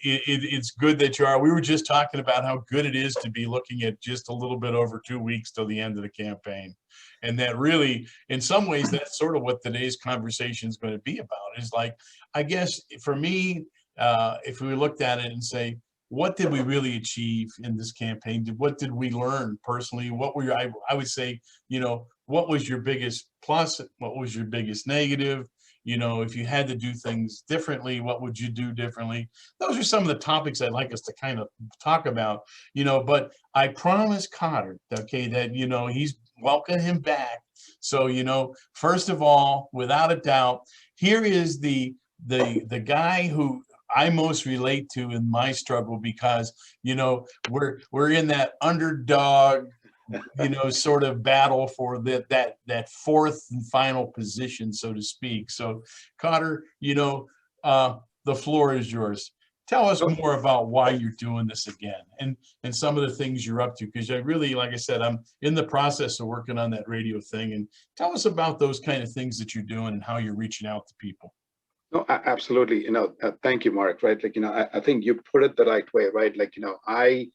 It's good that you are. We were just talking about how good it is to be looking at just a little bit over 2 weeks till the end of the campaign. And that really, in some ways, that's sort of what today's conversation is going to be about. Is like, I guess for me, if we looked at it and say, what did we really achieve in this campaign? What did we learn personally? What were I would say, what was your biggest plus? What was your biggest negative? If you had to do things differently, what would you do differently? Those are some of the topics I'd like us to kind of talk about, but I promised Cotter, okay, that, he's welcome him back. So, first of all, without a doubt, here is the guy who I most relate to in my struggle, because, we're in that underdog, sort of battle for that fourth and final position, so to speak. So, Cotter, the floor is yours. Tell us more about why you're doing this again, and some of the things you're up to, because I really, like I said, I'm in the process of working on that radio thing, and tell us about those kind of things that you're doing and how you're reaching out to people. No, absolutely. Thank you, Mark. Right. Like, I think you put it the right way, right? Like, I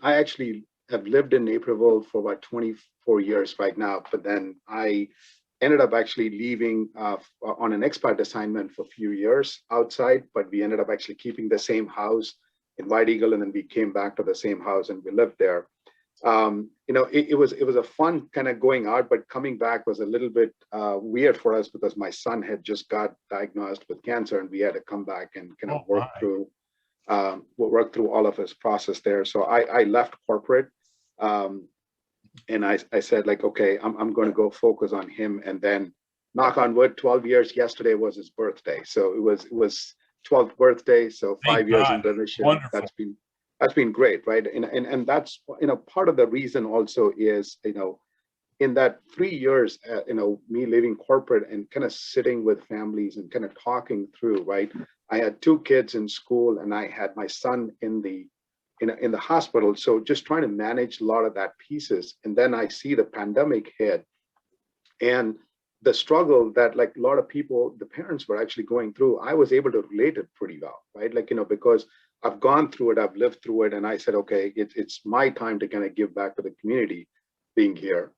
actually have lived in Naperville for about 24 years right now, but then I ended up actually leaving on an expat assignment for a few years outside, but we ended up actually keeping the same house in White Eagle, and then we came back to the same house and we lived there. It was a fun kind of going out, but coming back was a little bit weird for us because my son had just got diagnosed with cancer, and we had to come back and kind of work through all of his process there. So I left corporate, and I said, like, okay, I'm going to go focus on him, and then knock on wood, 12 years. Yesterday was his birthday, so it was 12th birthday. So 5 years in remission. Wonderful. That's been great, right? And that's, part of the reason also is, in that 3 years, me leaving corporate and kind of sitting with families and kind of talking through, right? I had 2 kids in school, and I had my son in the hospital. So just trying to manage a lot of that pieces. And then I see the pandemic hit, and the struggle that, like, a lot of people, the parents were actually going through, I was able to relate it pretty well, right? Like, because I've gone through it, I've lived through it, and I said, okay, it's my time to kind of give back to the community being here.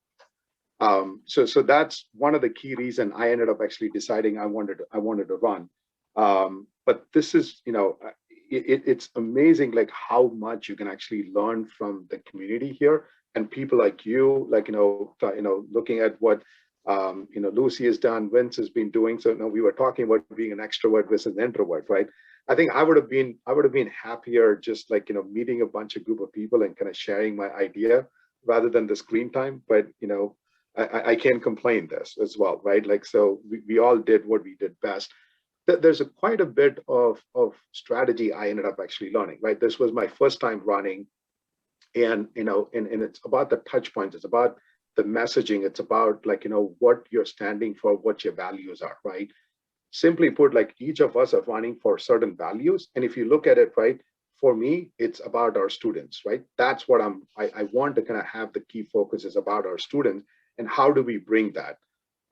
So that's one of the key reasons I ended up actually deciding I wanted to run. But this is, it's amazing, like, how much you can actually learn from the community here, and people like you, like, looking at what Lucy has done, Vince has been doing. So we were talking about being an extrovert versus an introvert, right? I think I would have been happier just, like, meeting a bunch of group of people and kind of sharing my idea rather than the screen time. But I can't complain this as well, right? Like, so we all did what we did best. There's quite a bit of strategy I ended up actually learning, right? This was my first time running, and it's about the touch points, it's about the messaging, it's about, like, what you're standing for, what your values are, right? Simply put, like, each of us are running for certain values, and if you look at it, right, for me, it's about our students, right? That's what I want to kind of have the key focus is about our students, and how do we bring that?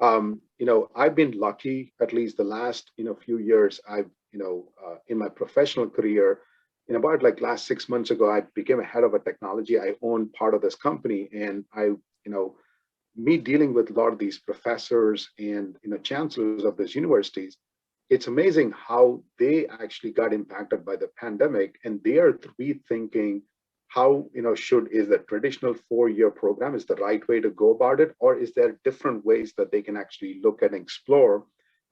I've been lucky, at least the last, few years, I've, in my professional career, in about, like, last 6 months ago, I became a head of a technology. I own part of this company, and me dealing with a lot of these professors and, chancellors of these universities, it's amazing how they actually got impacted by the pandemic, and they are rethinking how, is the traditional 4-year program is the right way to go about it, or is there different ways that they can actually look and explore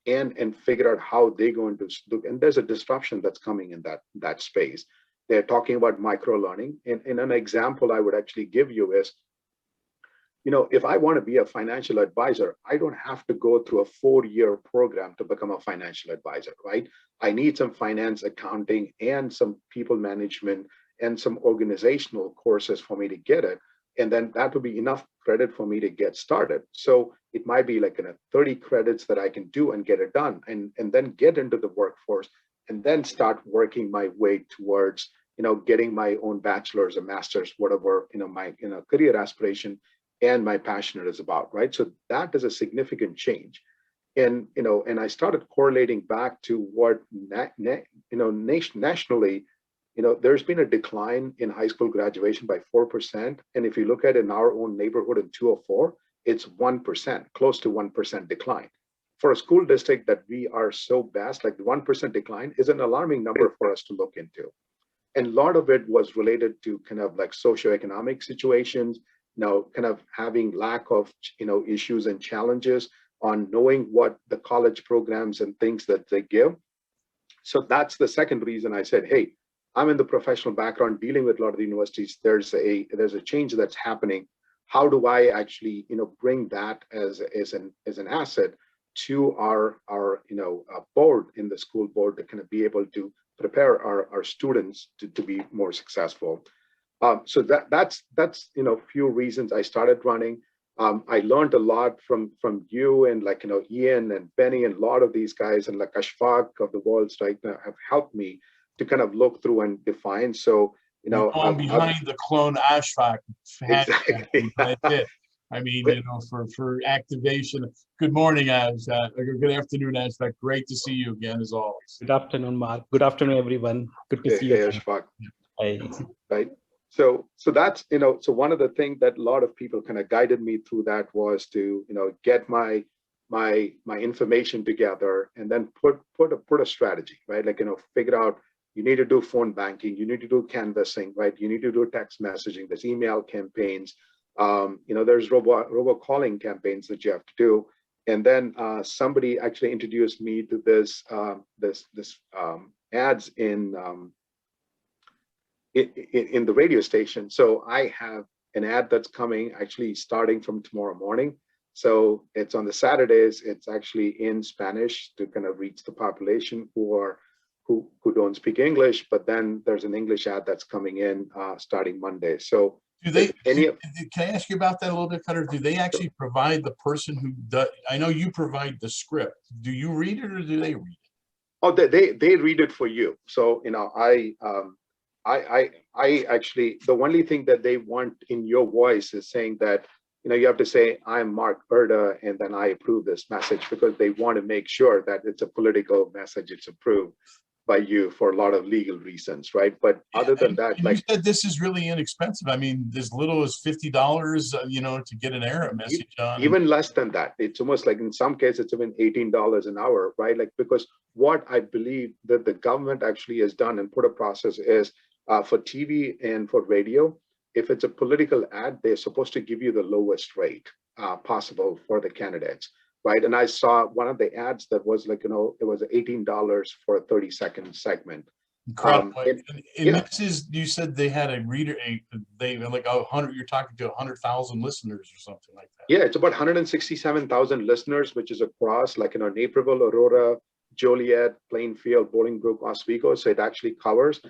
and figure out how they're going to look? And there's a disruption that's coming in that space. They're talking about micro learning, and an example I would actually give you is, if I want to be a financial advisor, I don't have to go through a 4-year program to become a financial advisor, right? I need some finance, accounting, and some people management and some organizational courses for me to get it. And then that would be enough credit for me to get started. So it might be like 30 credits that I can do and get it done, and then get into the workforce, and then start working my way towards, getting my own bachelor's or master's, whatever, my career aspiration and my passion is about, right? So that is a significant change. And I started correlating back to what nationally, there's been a decline in high school graduation by 4%. And if you look at in our own neighborhood in 204, it's 1%, close to 1% decline. For a school district that we are so vast, like the 1% decline is an alarming number for us to look into. And a lot of it was related to kind of like socioeconomic situations, kind of having lack of, issues and challenges on knowing what the college programs and things that they give. So that's the second reason I said, hey, I'm in the professional background dealing with a lot of the universities. There's a change that's happening. How do I actually, bring that as an asset to our board in the school board to kind of be able to prepare our students to be more successful. So that's few reasons I started running. I learned a lot from you and Ian and Benny and a lot of these guys and like Ashfaq of the world right now have helped me to kind of look through and define. So I'm behind the clone Ashfaq. Exactly. That's it. I mean, for activation. Good morning, good afternoon, Ashfaq. Great to see you again, as always. Good afternoon, Mark. Good afternoon, everyone. Good to see you. Ashfaq. Hi. Right. So that's, so one of the things that a lot of people kind of guided me through that was to, get my information together and then put a strategy, right? Figure out you need to do phone banking, you need to do canvassing, right? You need to do text messaging, there's email campaigns, there's robocalling campaigns that you have to do. And then somebody actually introduced me to this ads in the radio station. So I have an ad that's coming actually starting from tomorrow morning. So it's on the Saturdays, it's actually in Spanish to kind of reach the population who don't speak English, but then there's an English ad that's coming in starting Monday. So can I ask you about that a little bit, Cutter? Do they actually provide the person who does? I know you provide the script. Do you read it or do they read it? Oh, they read it for you. So, I actually, the only thing that they want in your voice is saying that, you have to say, I'm Mark Erda, and then I approve this message, because they want to make sure that it's a political message, it's approved by you for a lot of legal reasons, right? But other than that, you said this is really inexpensive. I mean, as little as $50, to get an error message on. Even less than that. It's almost like in some cases, it's even $18 an hour, right? Because what I believe that the government actually has done and put a process is for TV and for radio, if it's a political ad, they're supposed to give you the lowest rate possible for the candidates. Right. And I saw one of the ads that was it was $18 for a 30-second segment. Incredible. This is, you said they had a reader, they like 100, you're talking to 100,000 listeners or something like that. Yeah, it's about 167,000 listeners, which is across Naperville, Aurora, Joliet, Plainfield, Bolingbrook, Oswego. So it actually covers.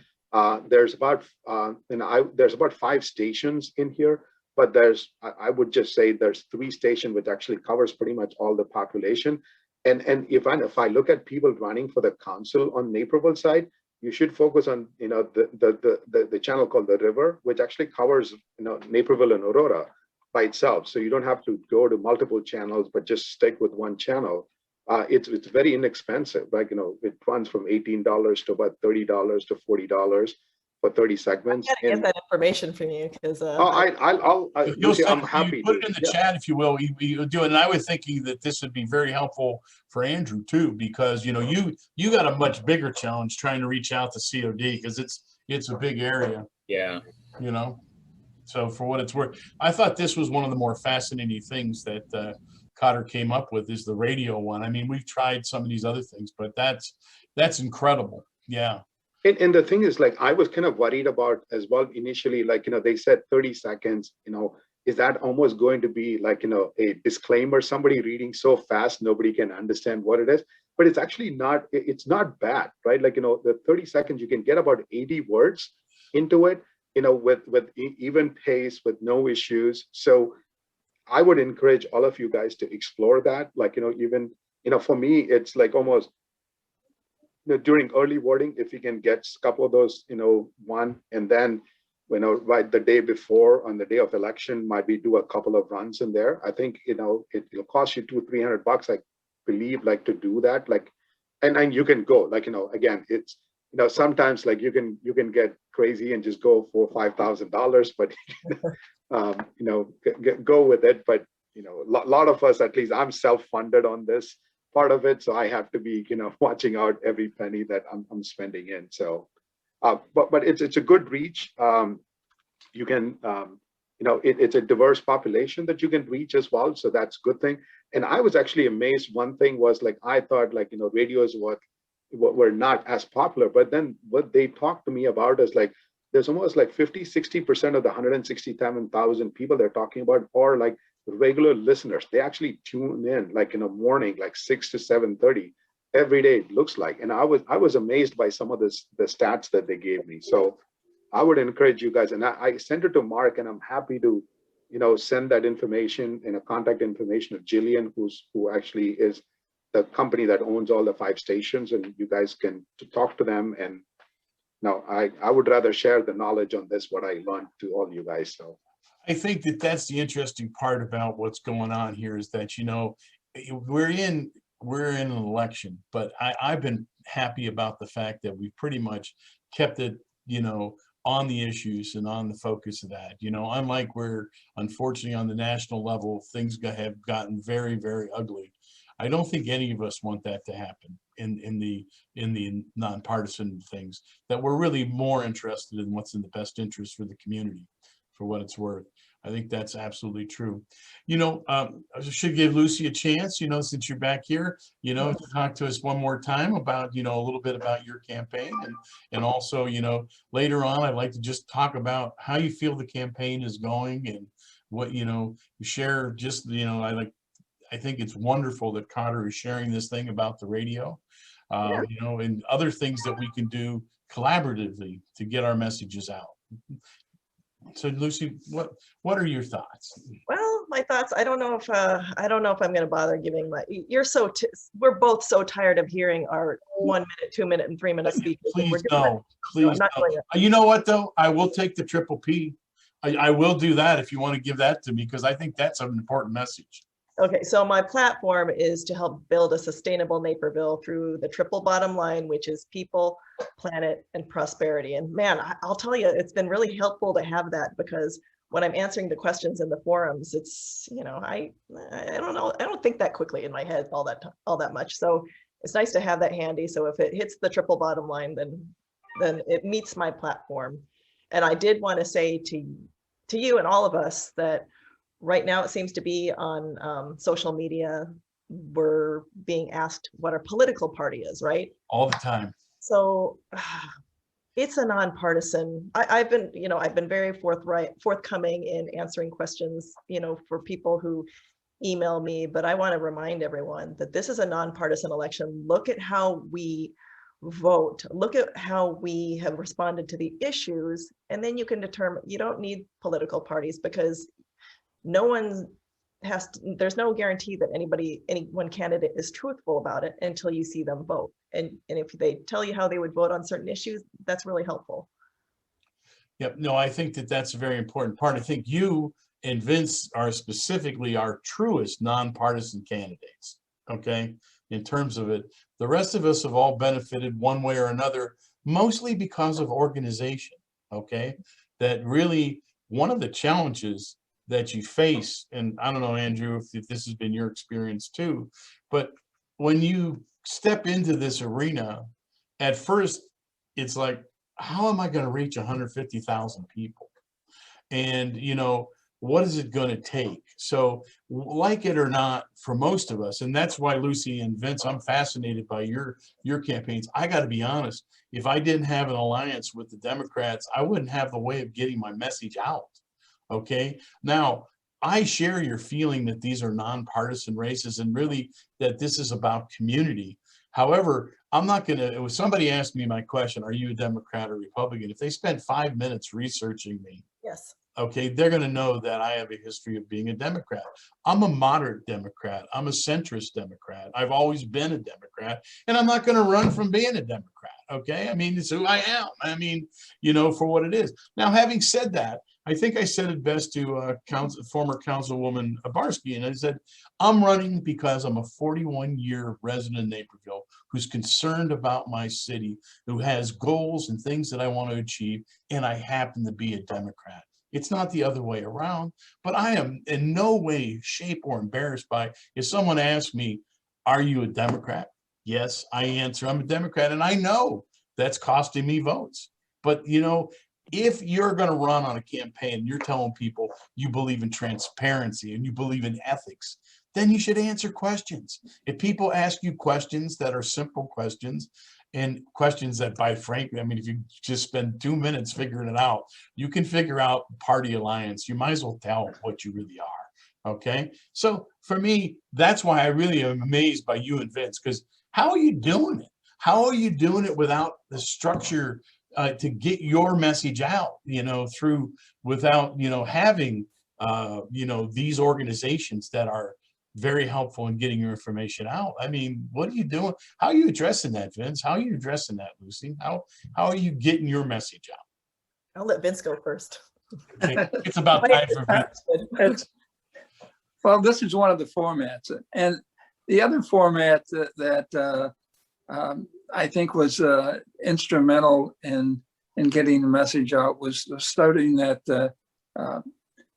There's about 5 stations in here. But I would just say there's 3 stations which actually covers pretty much all the population. And if I look at people running for the council on Naperville side, you should focus on the channel called The River, which actually covers Naperville and Aurora by itself. So you don't have to go to multiple channels, but just stick with one channel. It's very inexpensive. It runs from $18 to about $30 to $40. For 30 segments. I gotta get that information from you, because I'm happy. Put it in the chat if you will. You do it, and I was thinking that this would be very helpful for Andrew too, because you got a much bigger challenge trying to reach out to COD, because it's a big area. Yeah. So for what it's worth, I thought this was one of the more fascinating things that Cotter came up with, is the radio one. I mean, we've tried some of these other things, but that's incredible. Yeah. And the thing is, I was kind of worried about as well initially, they said 30 seconds, is that almost going to be a disclaimer, somebody reading so fast, nobody can understand what it is, but it's actually not, it's not bad, right? The 30 seconds, you can get about 80 words into it, with even pace, with no issues. So I would encourage all of you guys to explore that. Even, for me, it's almost, during early voting, if you can get a couple of those, one, and then, right the day before, on the day of election, might be do a couple of runs in there. I think, it'll cost you $200-300. believe like to do that, like, and you can go, like, again, it's, sometimes like you can get crazy and just go for $5,000, but go with it. But a lot of us, at least I'm self-funded on this part of it, so I have to be watching out every penny that I'm spending in. So but it's a good reach. You can it's a diverse population that you can reach as well, so that's a good thing. And I was actually amazed. One thing was, like, I thought, like, radios what were not as popular, but then what they talked to me about is, like, there's almost like 50-60% of the 167,000 people they're talking about are like regular listeners. They actually tune in like in the morning, like 6 to 7:30 every day, it looks like. And I was amazed by some of the stats that they gave me. So I would encourage you guys, and I sent it to Mark, and I'm happy to send that information and a contact information of Jillian, who actually is the company that owns all the 5 stations, and you guys can talk to them. And no, I would rather share the knowledge on this, what I learned, to all you guys. So I think that that's the interesting part about what's going on here, is that, we're in an election, but I've been happy about the fact that we pretty much kept it, on the issues and on the focus of that. Unlike where, unfortunately, on the national level, things have gotten very, very ugly. I don't think any of us want that to happen in the nonpartisan things, that we're really more interested in what's in the best interest for the community, for what it's worth. I think that's absolutely true. I should give Lucy a chance, since you're back here, to talk to us one more time about, a little bit about your campaign. And also, later on, I'd like to just talk about how you feel the campaign is going, and what, you share just, I think it's wonderful that Carter is sharing this thing about the radio, and other things that we can do collaboratively to get our messages out. So Lucy, what are your thoughts? Well, my thoughts, I don't know if I'm going to bother giving we're both so tired of hearing our 1 minute, 2 minute, and 3 minute speeches. Please no, please no. You know what though? I will take the triple P. I will do that if you want to give that to me, because I think that's an important message. Okay, so my platform is to help build a sustainable Naperville through the triple bottom line, which is people, planet, and prosperity. And man, I'll tell you, it's been really helpful to have that, because when I'm answering the questions in the forums, it's, I don't know, I don't think that quickly in my head all that much. So it's nice to have that handy. So if it hits the triple bottom line, then it meets my platform. And I did want to say to you and all of us that right now, it seems to be on social media, we're being asked what our political party is, right? All the time. So it's a nonpartisan. I've been very forthcoming in answering questions, for people who email me, but I want to remind everyone that this is a nonpartisan election. Look at how we vote. Look at how we have responded to the issues, and then you can determine. You don't need political parties, because there's no guarantee that any one candidate is truthful about it until you see them vote. And if they tell you how they would vote on certain issues, that's really helpful. Yep. No, I think that that's a very important part. I think you and Vince are specifically our truest nonpartisan candidates. Okay. In terms of it, the rest of us have all benefited one way or another, mostly because of organization. Okay. That really, one of the challenges that you face, and I don't know, Andrew, if this has been your experience too, but when you step into this arena, at first it's like, how am I going to reach 150,000 people? And what is it going to take? So, like it or not, for most of us, and that's why, Lucy and Vince, I'm fascinated by your campaigns. I got to be honest, if I didn't have an alliance with the Democrats, I wouldn't have the way of getting my message out. Okay. Now, I share your feeling that these are nonpartisan races, and really that this is about community. However, I'm not going to, if somebody asked me my question, are you a Democrat or Republican? If they spent 5 minutes researching me, yes, okay, they're going to know that I have a history of being a Democrat. I'm a moderate Democrat. I'm a centrist Democrat. I've always been a Democrat, and I'm not going to run from being a Democrat. Okay. I mean, it's who I am. I mean, you know, for what it is. Now, having said that, I think I said it best to former Councilwoman Barsky, and I said, I'm running because I'm a 41-year resident of Naperville who's concerned about my city, who has goals and things that I want to achieve, and I happen to be a Democrat. It's not the other way around, but I am in no way, shape, or embarrassed by if someone asks me, are you a Democrat? Yes, I answer, I'm a Democrat, and I know that's costing me votes. But, you know, if you're going to run on a campaign and you're telling people you believe in transparency and you believe in ethics, then you should answer questions. If people ask you questions that are simple questions and questions that, by frankly, I mean, if you just spend 2 minutes figuring it out, you can figure out party alliance. You might as well tell what you really are. Okay. So for me, that's why I really am amazed by you and Vince, because how are you doing it? How are you doing it without the structure to get your message out, you know, through without, you know, having, you know, these organizations that are very helpful in getting your information out? I mean, what are you doing? How are you addressing that, Vince? How are you addressing that, Lucy? How are you getting your message out? I'll let Vince go first. Okay. It's about time for Vince. Well, this is one of the formats, and the other format that I think was instrumental in getting the message out was starting that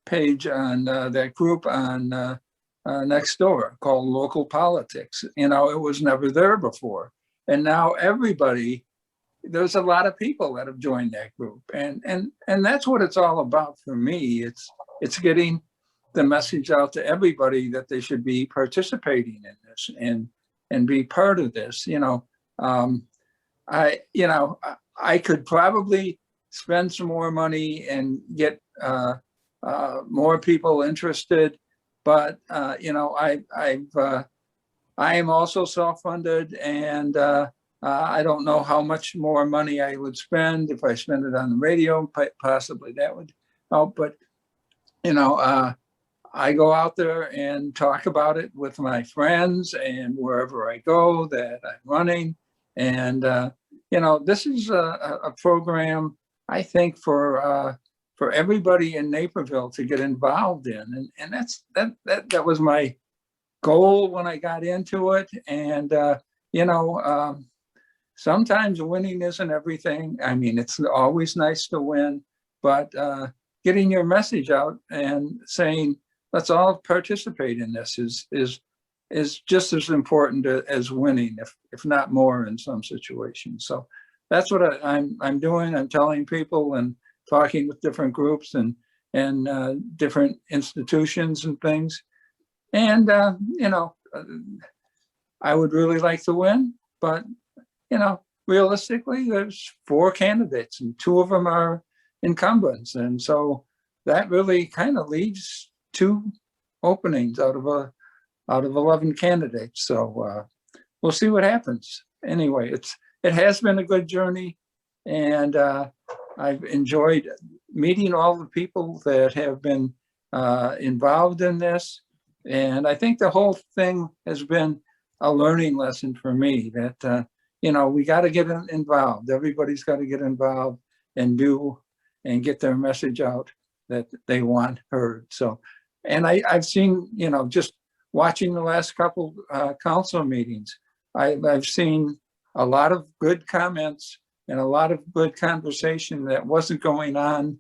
page on that group on Nextdoor called Local Politics. You know, it was never there before, and now everybody. There's a lot of people that have joined that group, and that's what it's all about for me. It's getting the message out to everybody that they should be participating in this and be part of this. You know, I could probably spend some more money and get more people interested, but you know, I am also self-funded, and I don't know how much more money I would spend if I spend it on the radio. Possibly that would help, but you know, I go out there and talk about it with my friends and wherever I go that I'm running. And, you know, this is a program, I think, for everybody in Naperville to get involved in. And that was my goal when I got into it. And, you know, sometimes winning isn't everything. I mean, it's always nice to win, but getting your message out and saying, let's all participate in this is just as important as winning, if not more in some situations. So that's what I'm doing. I'm telling people and talking with different groups and different institutions and things. And, you know, I would really like to win, but, you know, realistically, there's 4 candidates and 2 of them are incumbents. And so that really kind of leaves 2 openings out of 11 candidates. So we'll see what happens. Anyway, it has been a good journey, and I've enjoyed meeting all the people that have been involved in this. And I think the whole thing has been a learning lesson for me that, you know, we got to get involved. Everybody's got to get involved and get their message out that they want heard. So, and I've seen, you know, just watching the last couple council meetings, I've seen a lot of good comments and a lot of good conversation that wasn't going on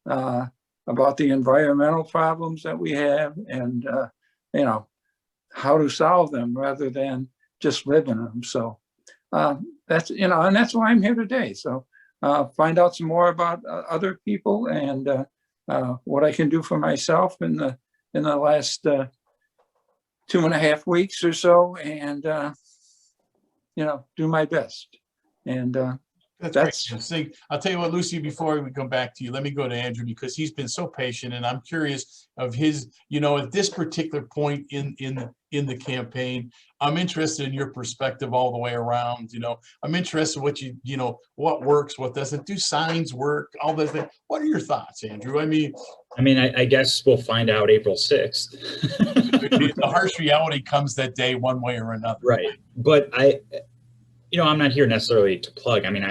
about the environmental problems that we have and, you know, how to solve them rather than just live in them. So that's, you know, and that's why I'm here today. So find out some more about other people and what I can do for myself in the last 2.5 weeks or so, and you know, do my best. And that's great. I'll tell you what, Lucy, before we come back to you, let me go to Andrew, because he's been so patient, and I'm curious of his, you know, at this particular point in the campaign, I'm interested in your perspective all the way around. You know, I'm interested what you know, what works, what doesn't. Do signs work? All those things. What are your thoughts, Andrew? I mean, I guess we'll find out April 6th. The harsh reality comes that day one way or another. Right. But I'm not here necessarily to plug. I mean,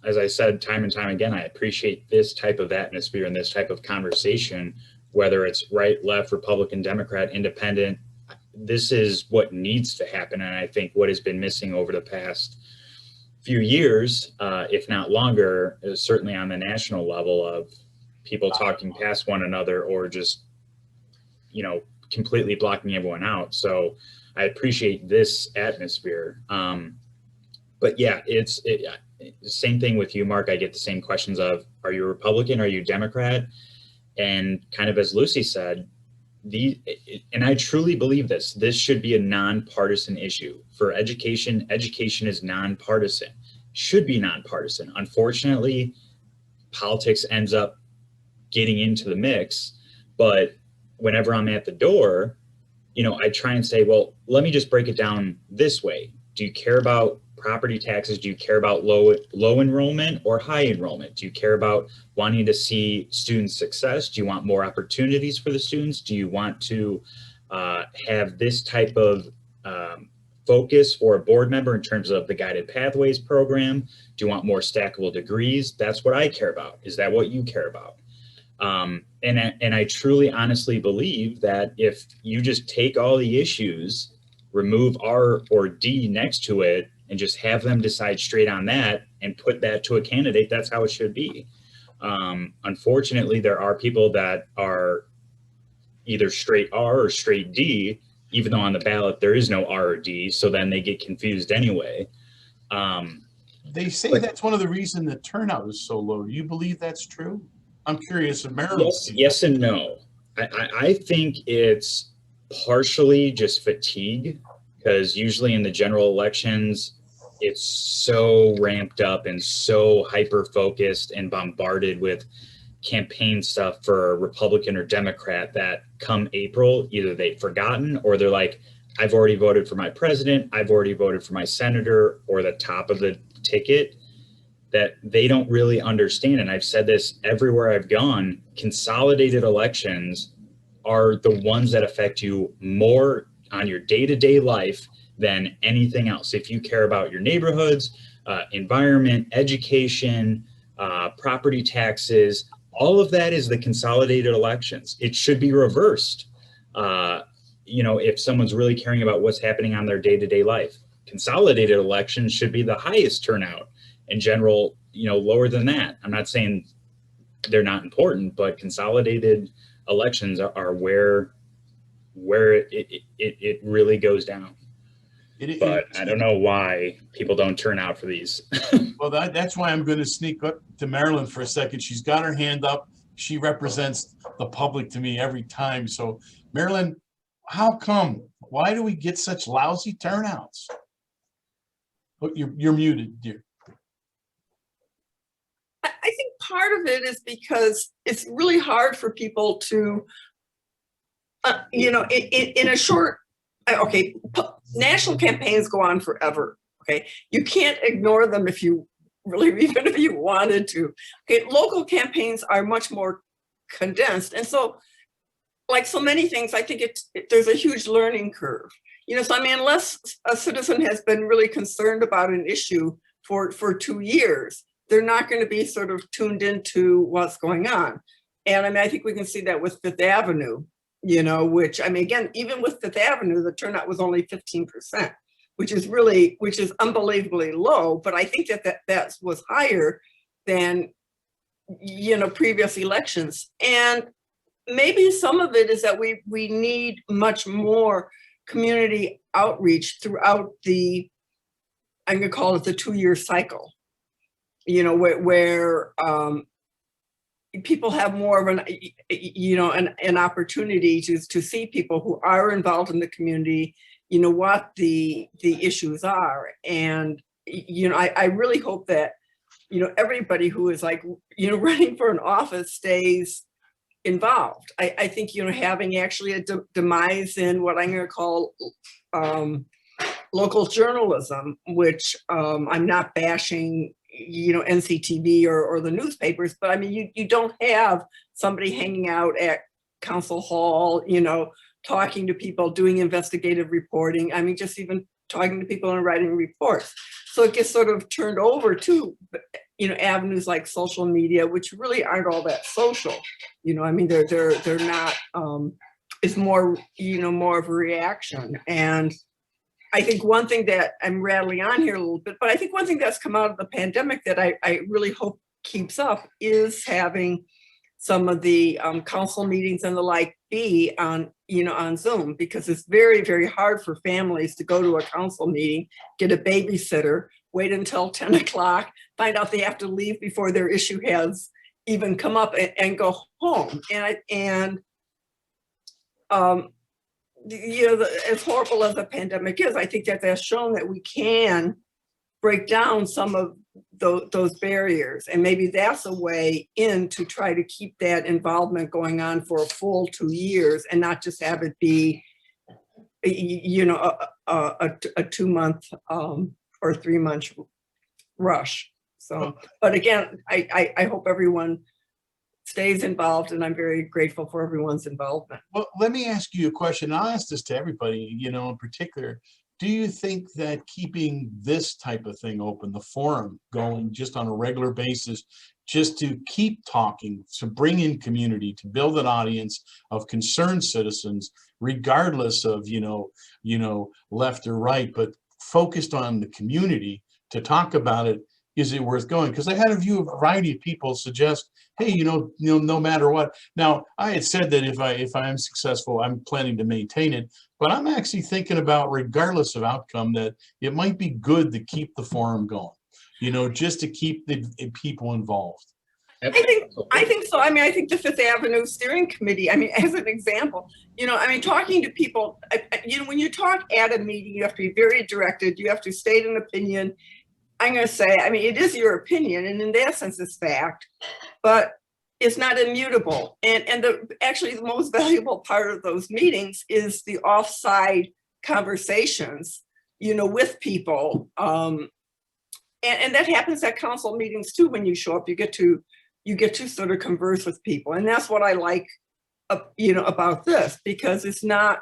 as I said time and time again, I appreciate this type of atmosphere and this type of conversation, whether it's right, left, Republican, Democrat, independent. This is what needs to happen. And I think what has been missing over the past few years, if not longer, is certainly on the national level of people talking past one another or just, completely blocking everyone out. So I appreciate this atmosphere. But yeah, it's same thing with you, Mark. I get the same questions of, are you Republican? Are you Democrat? And kind of as Lucy said, and I truly believe this should be a nonpartisan issue for education. Education is nonpartisan, should be nonpartisan. Unfortunately, politics ends up getting into the mix. But whenever I'm at the door, I try and say, well, let me just break it down this way. Do you care about property taxes? Do you care about low enrollment or high enrollment? Do you care about wanting to see student success? Do you want more opportunities for the students? Do you want to have this type of focus for a board member in terms of the Guided Pathways program? Do you want more stackable degrees? That's what I care about. Is that what you care about? And I truly, honestly believe that if you just take all the issues, remove R or D next to it, and just have them decide straight on that and put that to a candidate, that's how it should be. Unfortunately, there are people that are either straight R or straight D, even though on the ballot there is no R or D, so then they get confused anyway. They say that's one of the reasons the turnout is so low. Do you believe that's true? I'm curious if Maryland. Yes and no. I think it's partially just fatigue, because usually in the general elections, it's so ramped up and so hyper focused and bombarded with campaign stuff for Republican or Democrat that come April, either they've forgotten or they're like, I've already voted for my president, I've already voted for my senator or the top of the ticket, that they don't really understand. And I've said this everywhere I've gone, consolidated elections are the ones that affect you more on your day-to-day life than anything else. If you care about your neighborhoods, environment, education, property taxes, all of that is the consolidated elections. It should be reversed. If someone's really caring about what's happening on their day-to-day life, consolidated elections should be the highest turnout. In general, lower than that. I'm not saying they're not important, but consolidated elections are where it really goes down. But I don't know why people don't turn out for these. Well, that's why I'm going to sneak up to Marilyn for a second. She's got her hand up. She represents the public to me every time. So, Marilyn, how come? Why do we get such lousy turnouts? Oh, you're muted, dear. I think part of it is because it's really hard for people to, in a short, national campaigns go on forever. Okay, you can't ignore them if you really, even if you wanted to. Okay, local campaigns are much more condensed, and so, like so many things, I think there's a huge learning curve. So I mean, unless a citizen has been really concerned about an issue for 2 years, they're not going to be sort of tuned into what's going on. And I mean, I think we can see that with Fifth Avenue, which, I mean, again, even with Fifth Avenue, the turnout was only 15%, which is unbelievably low. But I think that was higher than, previous elections. And maybe some of it is that we need much more community outreach throughout I'm going to call it the 2-year cycle. Where people have more of an opportunity to see people who are involved in the community, what the issues are. And, I really hope that, everybody who is running for an office stays involved. I think, having actually a demise in what I'm going to call local journalism, which I'm not bashing NCTV or the newspapers, but I mean, you don't have somebody hanging out at Council Hall, talking to people, doing investigative reporting. I mean, just even talking to people and writing reports. So it gets sort of turned over to, avenues like social media, which really aren't all that social. I mean, they're not, it's more, more of a reaction. And I think one thing that I'm rattling on here a little bit, but I think one thing that's come out of the pandemic that I really hope keeps up is having some of the council meetings and the like be on, on Zoom, because it's very, very hard for families to go to a council meeting, get a babysitter, wait until 10 o'clock, find out they have to leave before their issue has even come up, and go home. As horrible as the pandemic is, I think that that's shown that we can break down some of those barriers, and maybe that's a way in to try to keep that involvement going on for a full 2 years, and not just have it be, a 2-month or 3-month rush. So, but again, I hope everyone stays involved, and I'm very grateful for everyone's involvement. Well, let me ask you a question. I'll ask this to everybody, in particular. Do you think that keeping this type of thing open, the forum going just on a regular basis, just to keep talking, to bring in community, to build an audience of concerned citizens, regardless of, left or right, but focused on the community to talk about it, is it worth going? Because I had a variety of people suggest, hey, no matter what. Now, I had said that if I am successful, I'm planning to maintain it, but I'm actually thinking about, regardless of outcome, that it might be good to keep the forum going, just to keep the people involved. I think so. I mean, I think the Fifth Avenue Steering Committee, I mean, as an example, talking to people, when you talk at a meeting, you have to be very directed. You have to state an opinion. I'm going to say, I mean, it is your opinion, and in that sense, it's fact, but it's not immutable. And actually, the most valuable part of those meetings is the offside conversations, with people. And that happens at council meetings too. When you show up, you get to sort of converse with people, and that's what I like, about this, because it's not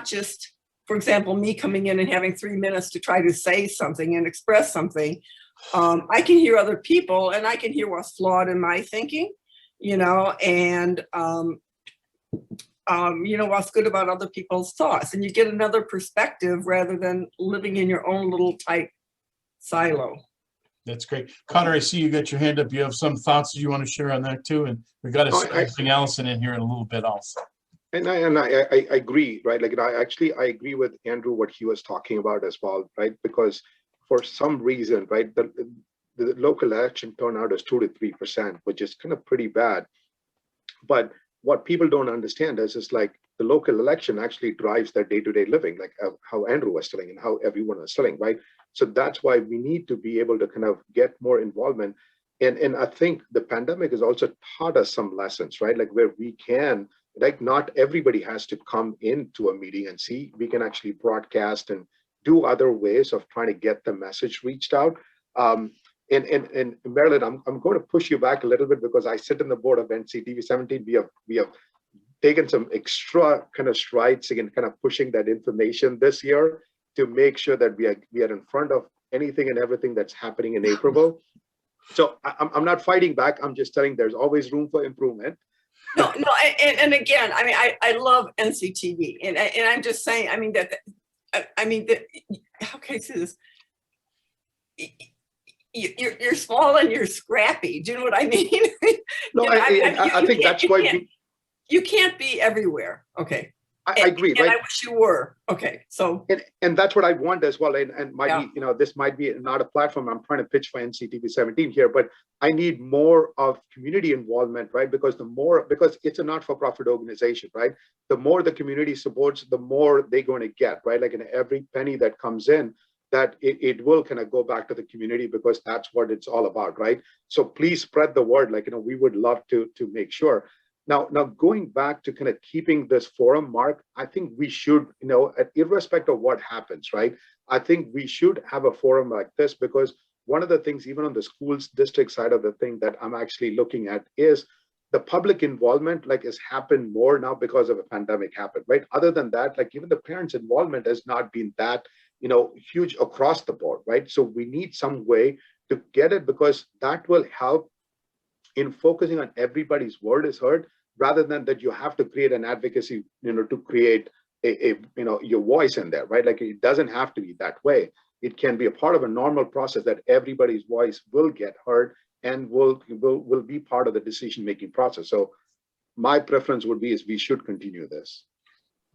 just, for example, me coming in and having 3 minutes to try to say something and express something. I can hear other people, and I can hear what's flawed in my thinking, and what's good about other people's thoughts, and you get another perspective rather than living in your own little tight silo. That's great. Connor, I see you got your hand up. You have some thoughts that you want to share on that too, and we got to bring Allison in here in a little bit also. And I agree, right? Like, I agree with Andrew what he was talking about as well, right? Because for some reason, right, the local election turnout is 2 to 3%, which is kind of pretty bad. But what people don't understand is like the local election actually drives their day-to-day living, like how Andrew was telling and how everyone was telling, right? So that's why we need to be able to kind of get more involvement. And I think the pandemic has also taught us some lessons, right? Like where we can, like not everybody has to come into a meeting and see, we can actually broadcast and do other ways of trying to get the message reached out. And Marilyn, I'm going to push you back a little bit because I sit on the board of NCTV 17. We have taken some extra kind of strides in kind of pushing that information this year to make sure that we are in front of anything and everything that's happening in Naperville. So I'm not fighting back. I'm just telling there's always room for improvement. No, and again, I mean, I love NCTV, and I'm just saying, how can I say this? You're small and you're scrappy. Do you know what I mean? No, I think that's why you can't be everywhere. Okay. I agree, and right? I wish you were. Okay, so and that's what I want as well. And might be, this might be not a platform I'm trying to pitch for NCTV 17 here, but I need more of community involvement, right? Because because it's a not-for-profit organization, right? The more the community supports, the more they're going to get, right? Like in every penny that comes in, that it will kind of go back to the community, because that's what it's all about, right? So please spread the word. Like, we would love to make sure. Now going back to kind of keeping this forum, Mark, I think we should, irrespective of what happens, right? I think we should have a forum like this, because one of the things, even on the schools district side of the thing that I'm actually looking at is the public involvement like has happened more now because of a pandemic happened, right? Other than that, like even the parents' involvement has not been that, huge across the board, right? So we need some way to get it, because that will help in focusing on everybody's word is heard, rather than that you have to create an advocacy, to create your voice in there, right? Like it doesn't have to be that way. It can be a part of a normal process that everybody's voice will get heard and will be part of the decision-making process. So my preference would be is we should continue this.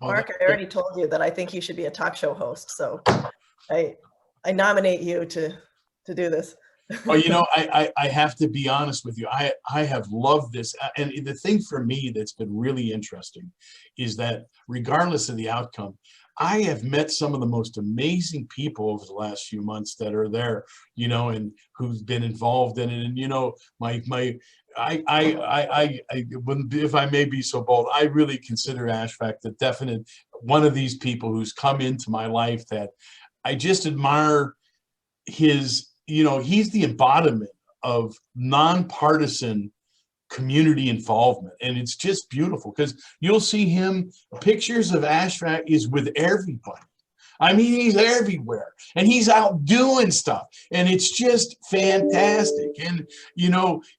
Mark, I already told you that I think you should be a talk show host. So I nominate you to do this. Well, I have to be honest with you. I have loved this. And the thing for me that's been really interesting is that regardless of the outcome, I have met some of the most amazing people over the last few months that are there, and who've been involved in it. And, if I may be so bold, I really consider Ashfaq the definite one of these people who's come into my life that I just admire his, he's the embodiment of nonpartisan community involvement, and it's just beautiful because you'll see him, pictures of Ashfaq is with everybody. I mean, he's everywhere and he's out doing stuff, and it's just fantastic. And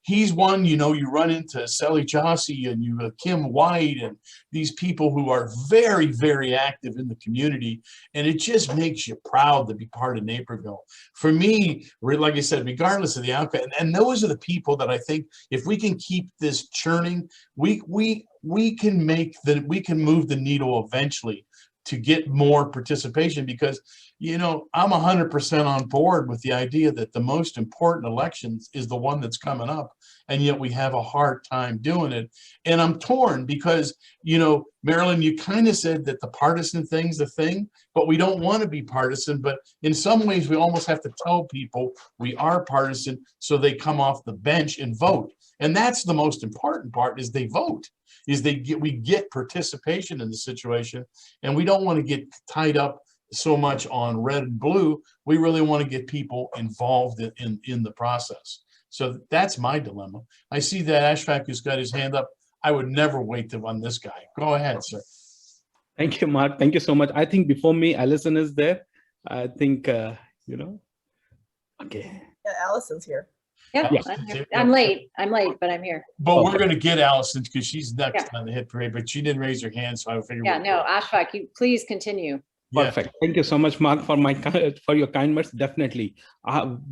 he's one, you run into Sally Jossie and Kim White and these people who are very, very active in the community, and it just makes you proud to be part of Naperville. For me, like I said, regardless of the outcome, and those are the people that I think if we can keep this churning, we can move the needle eventually to get more participation, because I'm 100% on board with the idea that the most important elections is the one that's coming up, and yet we have a hard time doing it. And I'm torn because Marilyn, you kind of said that the partisan thing's the thing, but we don't want to be partisan. But in some ways we almost have to tell people we are partisan so they come off the bench and vote. And that's the most important part, is they vote, we get participation in the situation. And we don't want to get tied up so much on red and blue. We really want to get people involved in the process. So that's my dilemma. I see that Ashfaq has got his hand up. I would never wait to run this guy. Go ahead, sir. Thank you, Mark. Thank you so much. I think before me, Allison is there. I think, okay. Yeah, Allison's here. Yep, Yeah. I'm here. I'm late, but I'm here. But we're going to get Allison because she's next on the hit parade, but she didn't raise her hand, so I figured. Yeah, no, Ashfaq, you please continue. Perfect. Thank you so much, Mark, for your kind words. Definitely.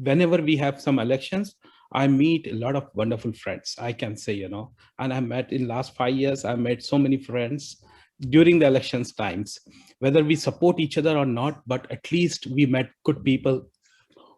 Whenever we have some elections, I meet a lot of wonderful friends, I can say, and I met in last 5 years, I met so many friends during the elections times, whether we support each other or not, but at least we met good people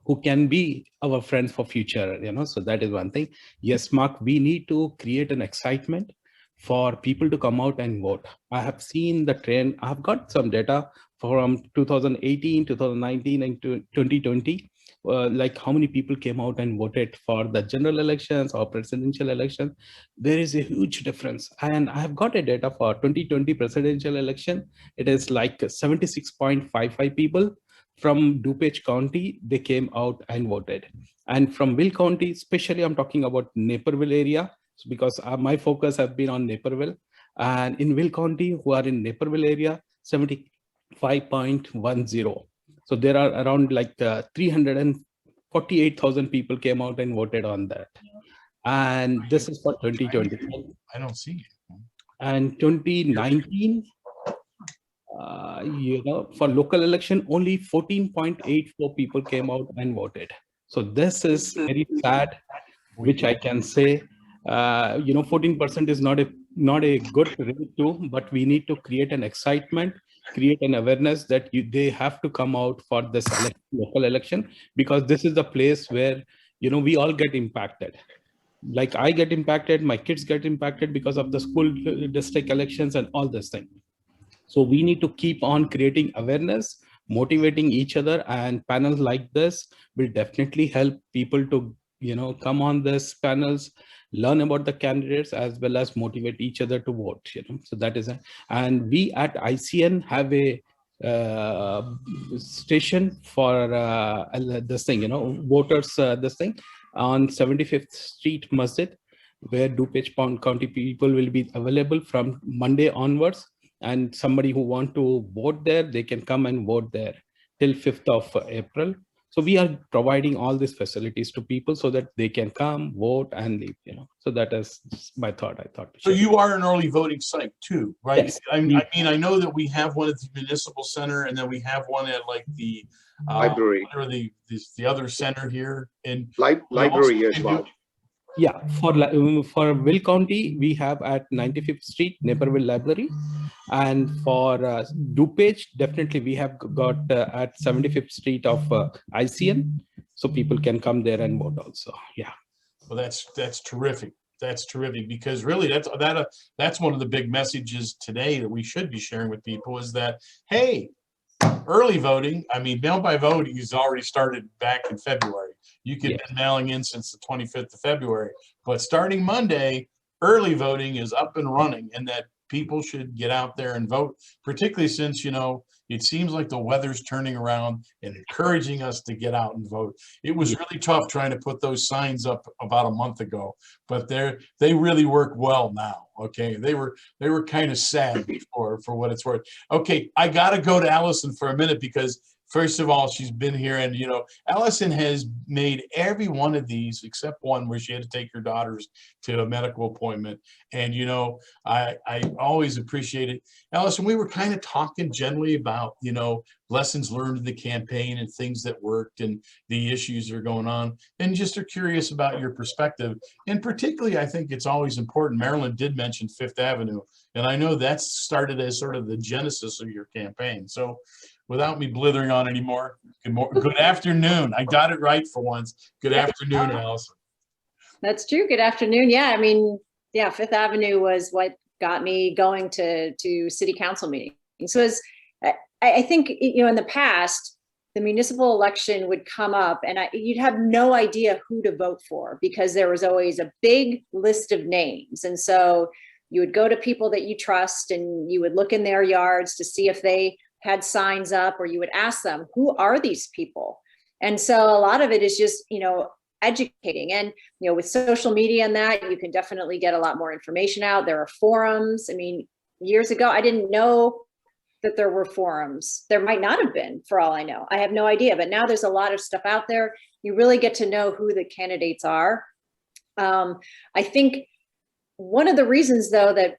who can be our friends for future, so that is one thing. Yes, Mark, we need to create an excitement for people to come out and vote. I have seen the trend. I've got some data from 2018, 2019, and 2020, like how many people came out and voted for the general elections or presidential elections. There is a huge difference. And I have got a data for 2020 presidential election. It is like 76.55 people from DuPage County, they came out and voted. And from Will County, especially I'm talking about Naperville area, because my focus have been on Naperville. And in Will County, who are in Naperville area, 75.10. So there are around like 348,000 people came out and voted on that. And this is for 2020. I don't see it. And 2019, for local election, only 14.84 people came out and voted. So this is very sad, which I can say, 14% is not a good rate too, but we need to create an excitement, create an awareness that they have to come out for this local election, because this is the place where, we all get impacted. Like I get impacted, my kids get impacted because of the school district elections and all this thing. So we need to keep on creating awareness, motivating each other, and panels like this will definitely help people to, come on this panels, learn about the candidates, as well as motivate each other to vote, So that is it. And we at ICN have a station for this thing, voters, this thing on 75th Street Masjid. where DuPage County people will be available from Monday onwards. And somebody who want to vote there, they can come and vote there till 5th of April. So we are providing all these facilities to people so that they can come, vote, and leave, So that is my thought. I thought. So you are an early voting site too, right? Yes. I mean, I know that we have one at the municipal center, and then we have one at like the Library. or the other center here in Library as well. Yeah, for Will County, we have at 95th Street, Naperville Library. And for DuPage, definitely we have got at 75th Street of ICN. So people can come there and vote also. Yeah. Well, that's terrific. That's terrific, because really that's one of the big messages today that we should be sharing with people is that, hey, early voting, I mean, mail by voting has already started back in February. You could be mailing in since the 25th of February, but starting Monday, early voting is up and running, and that people should get out there and vote, particularly since, it seems like the weather's turning around and encouraging us to get out and vote. It was really tough trying to put those signs up about a month ago, but they really work well now. Okay. They were kind of sad before, for what it's worth. Okay. I got to go to Allison for a minute because first of all, she's been here, and Allison has made every one of these except one where she had to take her daughters to a medical appointment. And I always appreciate it. Allison, we were kind of talking generally about lessons learned in the campaign and things that worked and the issues that are going on, and just are curious about your perspective. And particularly, I think it's always important. Marilyn did mention Fifth Avenue, and I know that's started as sort of the genesis of your campaign. So without me blithering on anymore, good afternoon. I got it right for once. Good afternoon, Allison. That's true. Good afternoon. Yeah, I mean, yeah, Fifth Avenue was what got me going to city council meetings. So as I think, in the past, the municipal election would come up and you'd have no idea who to vote for because there was always a big list of names. And so you would go to people that you trust and you would look in their yards to see if they had signs up, or you would ask them, who are these people? And so a lot of it is just, educating. And, with social media and that, you can definitely get a lot more information out. There are forums. I mean, years ago, I didn't know that there were forums. There might not have been, for all I know. I have no idea. But now there's a lot of stuff out there. You really get to know who the candidates are. I think one of the reasons, though, that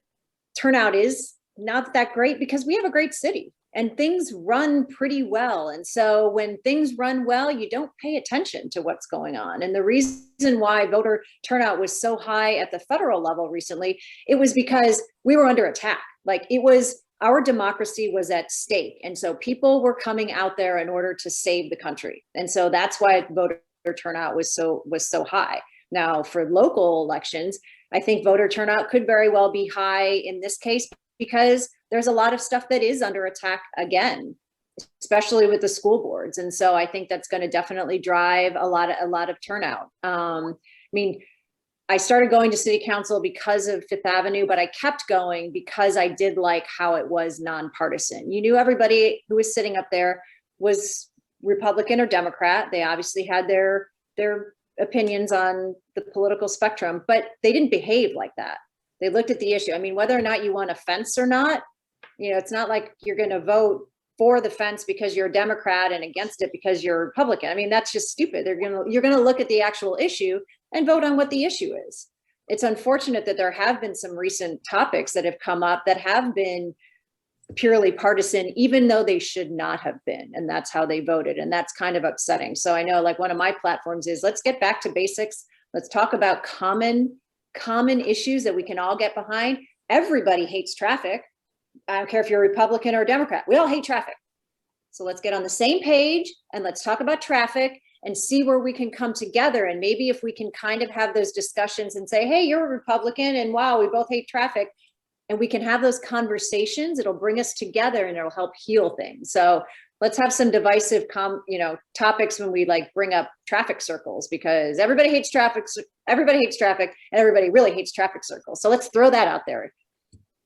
turnout is not that great, because we have a great city. And things run pretty well. And so when things run well, you don't pay attention to what's going on. And the reason why voter turnout was so high at the federal level recently, it was because we were under attack. Like, it was, our democracy was at stake. And so people were coming out there in order to save the country. And so that's why voter turnout was so high. Now, for local elections, I think voter turnout could very well be high in this case, because there's a lot of stuff that is under attack again, especially with the school boards. And so I think that's going to definitely drive a lot of turnout. I mean, I started going to city council because of Fifth Avenue, but I kept going because I did like how it was nonpartisan. You knew everybody who was sitting up there was Republican or Democrat. They obviously had their opinions on the political spectrum, but they didn't behave like that. They looked at the issue. I mean, whether or not you want a fence or not, it's not like you're going to vote for the fence because you're a Democrat and against it because you're a Republican. I mean, that's just stupid. You're going to look at the actual issue and vote on what the issue is. It's unfortunate that there have been some recent topics that have come up that have been purely partisan, even though they should not have been. And that's how they voted. And that's kind of upsetting. So I know, like, one of my platforms is, let's get back to basics. Let's talk about common issues that we can all get behind. Everybody hates traffic. I don't care if you're a Republican or a Democrat. We all hate traffic. So let's get on the same page and let's talk about traffic and see where we can come together. And maybe if we can kind of have those discussions and say, hey, you're a Republican and wow, we both hate traffic. And we can have those conversations. It'll bring us together and it'll help heal things. So let's have some divisive topics when we bring up traffic circles, because everybody hates traffic, and everybody really hates traffic circles. So let's throw that out there.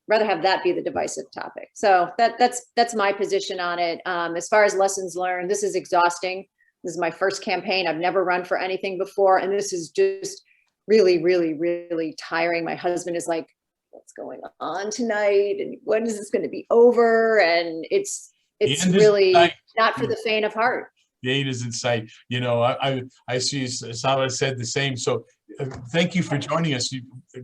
Rather have that be the divisive topic. So that's my position on it. As far as lessons learned, this is exhausting. This is my first campaign. I've never run for anything before. And this is just really, really, really tiring. My husband is like, what's going on tonight? And when is this going to be over? And it's really not for the faint of heart. The end is in sight. You know, I see Saba said the same. So thank you for joining us.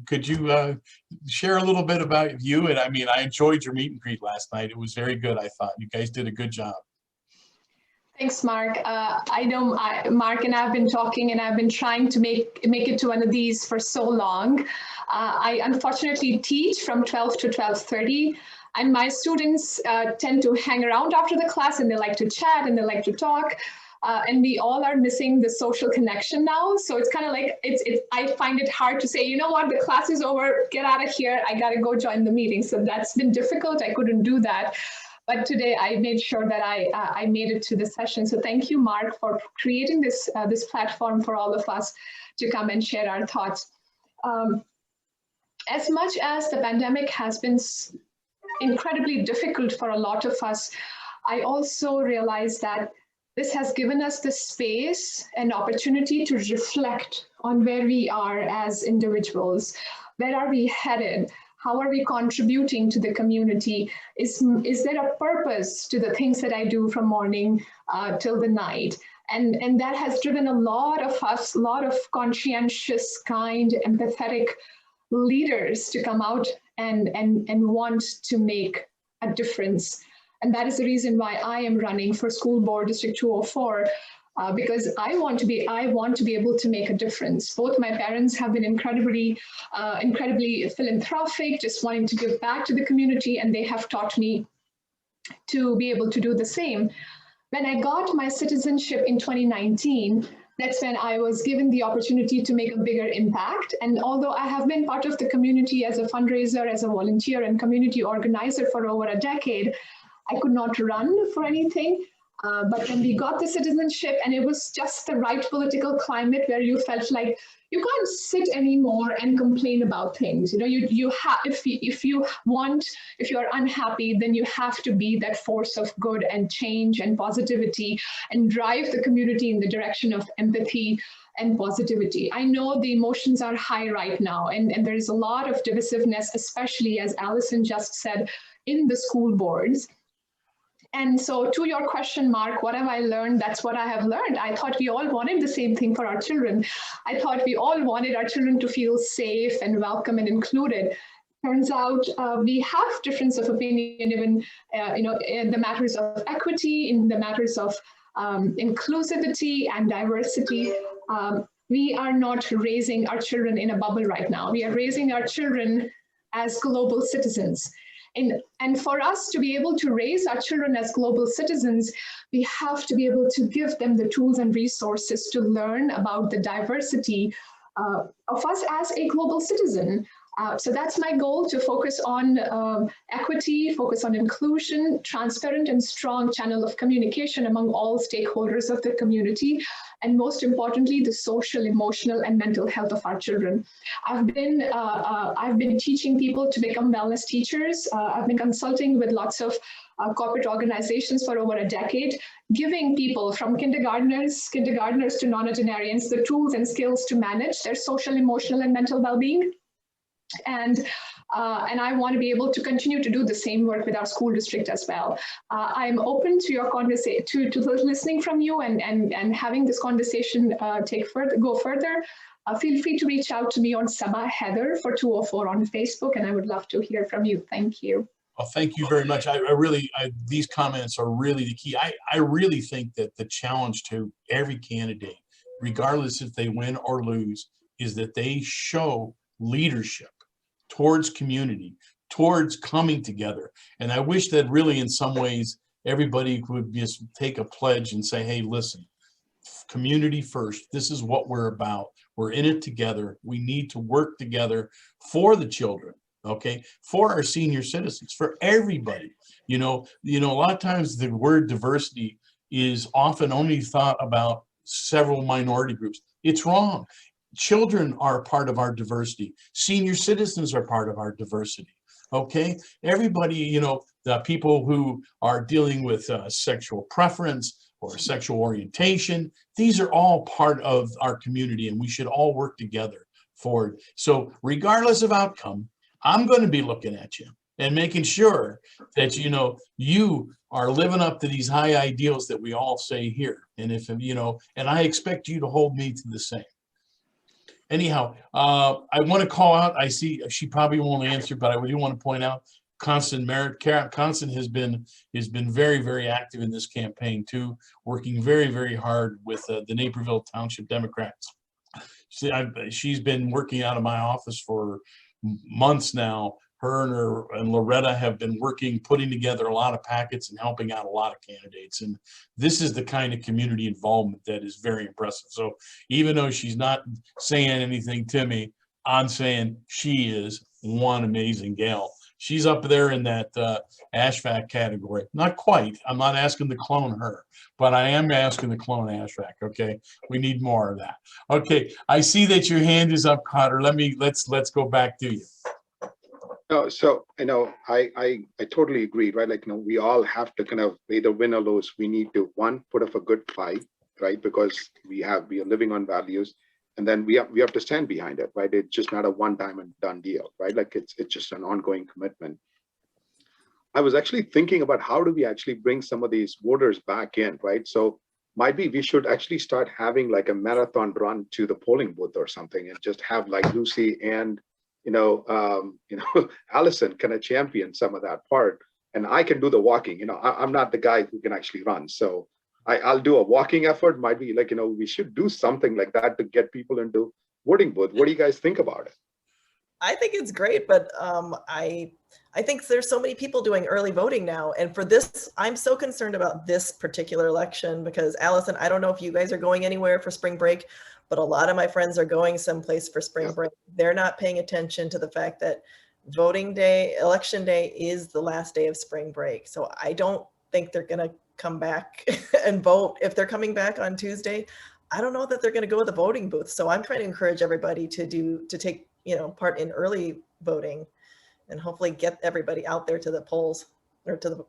Could you share a little bit about you? And I mean, I enjoyed your meet and greet last night. It was very good. I thought you guys did a good job. Thanks, Mark. I know Mark and I have been talking, and I've been trying to make it to one of these for so long. I unfortunately teach from 12 to 12:30, and my students tend to hang around after the class, and they like to chat and they like to talk. And we all are missing the social connection now. So it's kind of like, I find it hard to say, you know what, the class is over, get out of here, I got to go join the meeting. So that's been difficult. I couldn't do that. But today I made sure that I made it to the session. So thank you, Mark, for creating this platform for all of us to come and share our thoughts. As much as the pandemic has been incredibly difficult for a lot of us, I also realize that this has given us the space and opportunity to reflect on where we are as individuals. Where are we headed? How are we contributing to the community? Is there a purpose to the things that I do from morning till the night? And that has driven a lot of us, a lot of conscientious, kind, empathetic leaders to come out and want to make a difference. And that is the reason why I am running for School Board District 204, because I want to be able to make a difference. Both my parents have been incredibly philanthropic, just wanting to give back to the community, and they have taught me to be able to do the same. When I got my citizenship in 2019, that's when I was given the opportunity to make a bigger impact. And although I have been part of the community as a fundraiser, as a volunteer and community organizer for over a decade, I could not run for anything. But when we got the citizenship, and it was just the right political climate where you felt like you can't sit anymore and complain about things. You know, you have, if you are unhappy, then you have to be that force of good and change and positivity and drive the community in the direction of empathy and positivity. I know the emotions are high right now, and there is a lot of divisiveness, especially as Allison just said, in the school boards. And so to your question, Mark, what have I learned? That's what I have learned. I thought we all wanted the same thing for our children. I thought we all wanted our children to feel safe and welcome and included. Turns out we have difference of opinion, even in the matters of equity, in the matters of inclusivity and diversity. We are not raising our children in a bubble right now. We are raising our children as global citizens. And for us to be able to raise our children as global citizens, we have to be able to give them the tools and resources to learn about the diversity of us as a global citizen. So that's my goal, to focus on equity, focus on inclusion, transparent and strong channel of communication among all stakeholders of the community, and most importantly, the social, emotional, and mental health of our children. I've been teaching people to become wellness teachers. I've been consulting with lots of corporate organizations for over a decade, giving people from kindergartners to nonagenarians the tools and skills to manage their social, emotional, and mental well-being. And I want to be able to continue to do the same work with our school district as well. I'm open to your conversation, to listening from you and having this conversation go further. Feel free to reach out to me on Sabah Heather for 204 on Facebook, and I would love to hear from you. Thank you. Well, thank you very much. These comments are really the key. I really think that the challenge to every candidate, regardless if they win or lose, is that they show leadership towards community, towards coming together. And I wish that really in some ways everybody would just take a pledge and say, hey, listen, community first. This is what we're about. We're in it together. We need to work together for the children, okay? For our senior citizens, for everybody. You know, a lot of times the word diversity is often only thought about several minority groups. It's wrong. Children are part of our diversity. Senior citizens are part of our diversity. Okay, everybody, you know, the people who are dealing with sexual preference or sexual orientation, these are all part of our community, and we should all work together forward. So regardless of outcome, I'm going to be looking at you and making sure that, you know, you are living up to these high ideals that we all say here. And if, you know, and I expect you to hold me to the same. Anyhow, I want to call out, I see she probably won't answer, but I do want to point out Constant Merritt. Constant has been very, very active in this campaign too, working very, very hard with the Naperville Township Democrats. She's been working out of my office for months now. Her and Loretta have been working, putting together a lot of packets and helping out a lot of candidates. And this is the kind of community involvement that is very impressive. So even though she's not saying anything to me, I'm saying she is one amazing gal. She's up there in that ASHVAC category. Not quite. I'm not asking to clone her, but I am asking to clone ASHVAC. Okay, we need more of that. Okay, I see that your hand is up, Cotter. Let's go back to you. No, so I totally agree, right? Like, we all have to kind of either win or lose. We need to, one, put up a good fight, right? Because we are living on values, and then we have to stand behind it, right? It's just not a one-time and done deal, right? Like it's just an ongoing commitment. I was actually thinking about how do we actually bring some of these voters back in, right? So might be we should actually start having like a marathon run to the polling booth or something, and just have like Lucy and Allison kind of champion some of that part, and I can do the walking. I'm not the guy who can actually run, so I'll do a walking effort. Might be like, we should do something like that to get people into voting booth. What do you guys think about it? I think it's great, but I think there's so many people doing early voting now, and for this, I'm so concerned about this particular election because, Allison, I don't know if you guys are going anywhere for spring break, but a lot of my friends are going someplace for spring break. They're not paying attention to the fact that voting day, election day is the last day of spring break. So I don't think they're going to come back and vote. If they're coming back on Tuesday, I don't know that they're going to go to the voting booth. So I'm trying to encourage everybody to take, part in early voting and hopefully get everybody out there to the polls or to the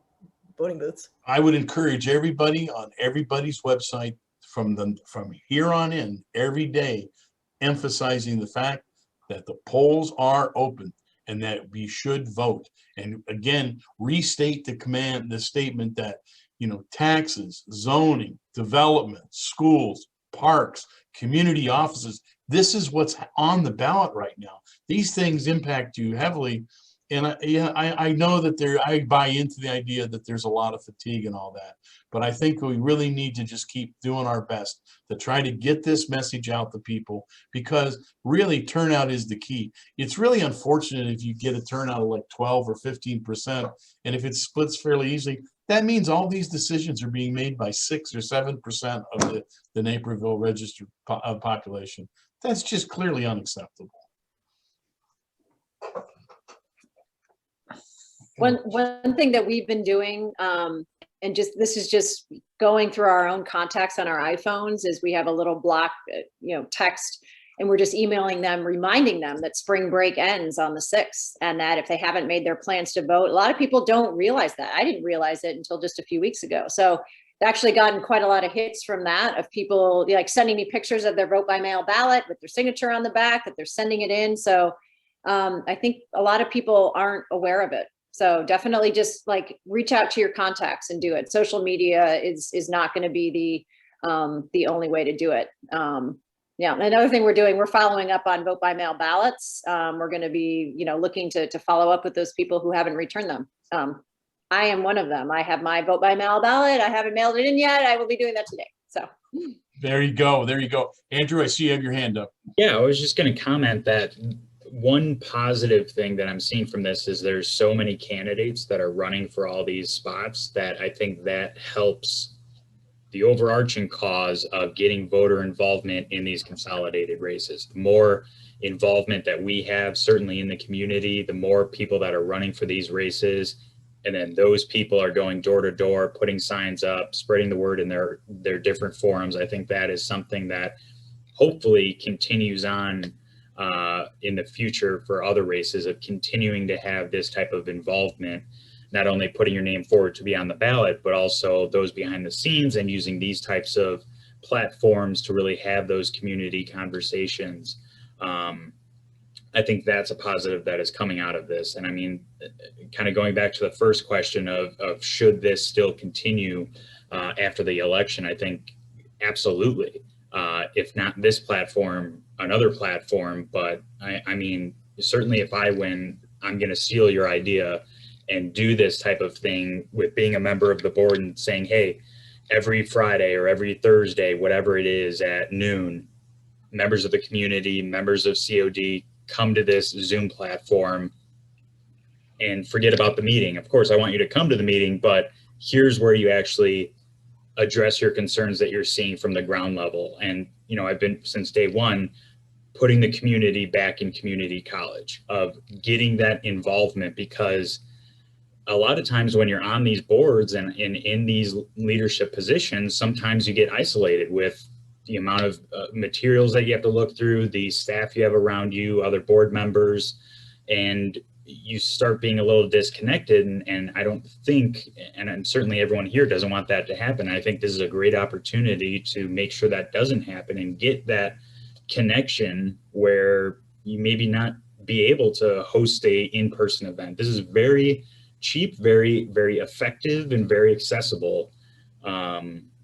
voting booths. I would encourage everybody on everybody's website from here on in every day, emphasizing the fact that the polls are open and that we should vote. And again, restate the statement that, taxes, zoning, development, schools, parks, community offices, this is what's on the ballot right now. These things impact you heavily. And I know that I buy into the idea that there's a lot of fatigue and all that, but I think we really need to just keep doing our best to try to get this message out to people, because really turnout is the key. It's really unfortunate if you get a turnout of like 12 or 15%, and if it splits fairly easily, that means all these decisions are being made by 6 or 7% of the Naperville registered population. That's just clearly unacceptable. One thing that we've been doing, and this is just going through our own contacts on our iPhones, is we have a little block, text, and we're just emailing them, reminding them that spring break ends on the 6th, and that if they haven't made their plans to vote, a lot of people don't realize that. I didn't realize it until just a few weeks ago. So I've actually gotten quite a lot of hits from that, of people like sending me pictures of their vote by mail ballot with their signature on the back, that they're sending it in. So I think a lot of people aren't aware of it. So definitely just like reach out to your contacts and do it. Social media is not going to be the only way to do it. Yeah, another thing we're following up on vote by mail ballots. We're going to be, looking to follow up with those people who haven't returned them. I am one of them. I have my vote by mail ballot. I haven't mailed it in yet. I will be doing that today. So there you go. There you go. Andrew, I see you have your hand up. Yeah, I was just going to comment that one positive thing that I'm seeing from this is there's so many candidates that are running for all these spots that I think that helps the overarching cause of getting voter involvement in these consolidated races. The more involvement that we have, certainly in the community, the more people that are running for these races, and then those people are going door to door, putting signs up, spreading the word in their different forums. I think that is something that hopefully continues on in the future for other races, of continuing to have this type of involvement, not only putting your name forward to be on the ballot, but also those behind the scenes, and using these types of platforms to really have those community conversations. I think that's a positive that is coming out of this. And I mean, kind of going back to the first question of should this still continue after the election, I think absolutely. If not this platform, another platform. But I mean, certainly if I win, I'm going to steal your idea and do this type of thing with being a member of the board and saying, hey, every Friday or every Thursday, whatever it is at noon, members of the community, members of COD, come to this Zoom platform and forget about the meeting. Of course, I want you to come to the meeting, but here's where you actually address your concerns that you're seeing from the ground level. And, you know, I've been since day one, putting the community back in community college, of getting that involvement, because a lot of times when you're on these boards and in these leadership positions, sometimes you get isolated with the amount of materials that you have to look through, the staff you have around you, other board members, and you start being a little disconnected. And I don't think, and certainly everyone here doesn't want that to happen. I think this is a great opportunity to make sure that doesn't happen and get that connection where you maybe not be able to host a in-person event. This is very cheap, very, very effective, and very accessible.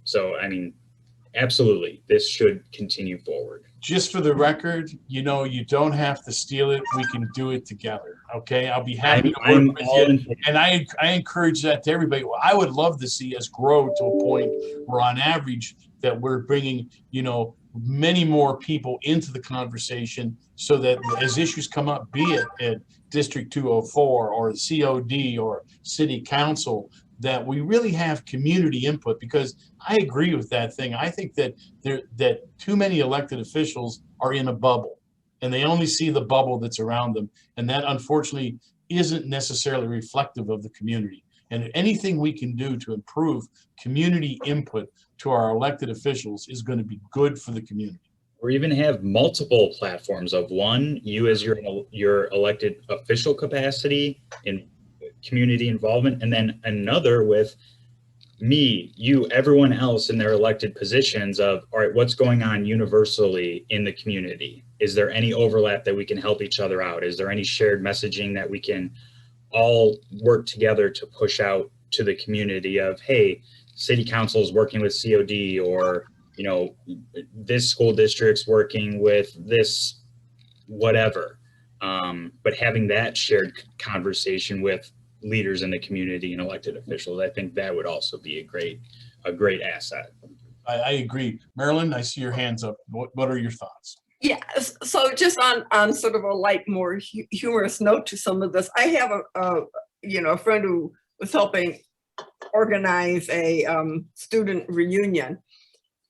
So, I mean, absolutely, this should continue forward. Just for the record, you know, you don't have to steal it. We can do it together. Okay. I'll be happy to work with you. And I encourage that to everybody. I would love to see us grow to a point where on average that we're bringing, you know, many more people into the conversation, so that as issues come up, be it at District 204 or COD or City Council, that we really have community input. Because I agree with that thing. I think that that too many elected officials are in a bubble, and they only see the bubble that's around them, and that unfortunately isn't necessarily reflective of the community. And anything we can do to improve community input to our elected officials is going to be good for the community. Or even have multiple platforms of one, you as your elected official capacity in community involvement, and then another with me, you, everyone else in their elected positions of, all right, what's going on universally in the community? Is there any overlap that we can help each other out? Is there any shared messaging that we can all work together to push out to the community of, hey, City Council is working with COD, or, you know, this school district's working with this, whatever. But having that shared conversation with leaders in the community and elected officials, I think that would also be a great asset. I agree. Marilyn, I see your hands up. What are your thoughts? Yeah, so just on sort of a light, more humorous note to some of this, I have a friend who was helping organize a student reunion,